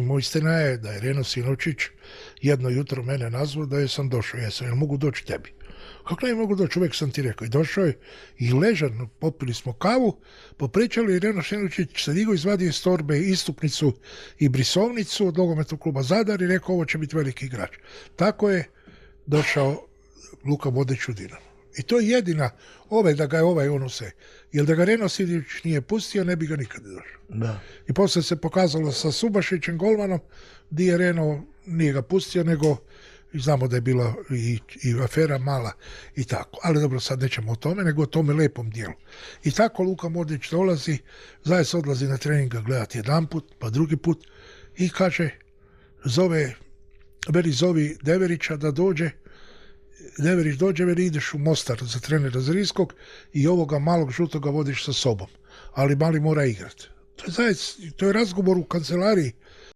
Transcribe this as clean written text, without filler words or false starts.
Moj istina je da je Reno Sinočić jedno jutro mene nazvao da je sam došao. Jesam, jel mogu doći tebi? Kako ne mogu doći, uvijek sam ti rekao. I došao je i ležan, popili smo kavu, popričali i Reno Sinočić se digao, izvadio iz torbe istupnicu i brisovnicu od nogometnog kluba Zadar i rekao ovo će biti veliki igrač. Tako je došao Luka Modrić u Dinamo. I to je jedina, da ga je ono se. Jer da ga Reno Sinočić nije pustio, ne bi ga nikad došao. Da. I poslije se pokazalo sa Subašićem golmanom, gdje je Reno nije ga pustio, nego znamo da je bila i afera mala i tako. Ali dobro, sad nećemo o tome, nego o tome lepom dijelu. I tako Luka Modrić dolazi, zaista odlazi na treninga gledati jedan put, pa drugi put i kaže, zovi Deverića da dođe. Deverić dođe, veli ideš u Mostar za trenera Zrinskog i ovoga malog žutoga vodiš sa sobom. Ali mali mora igrati. To je razgovor u kancelariji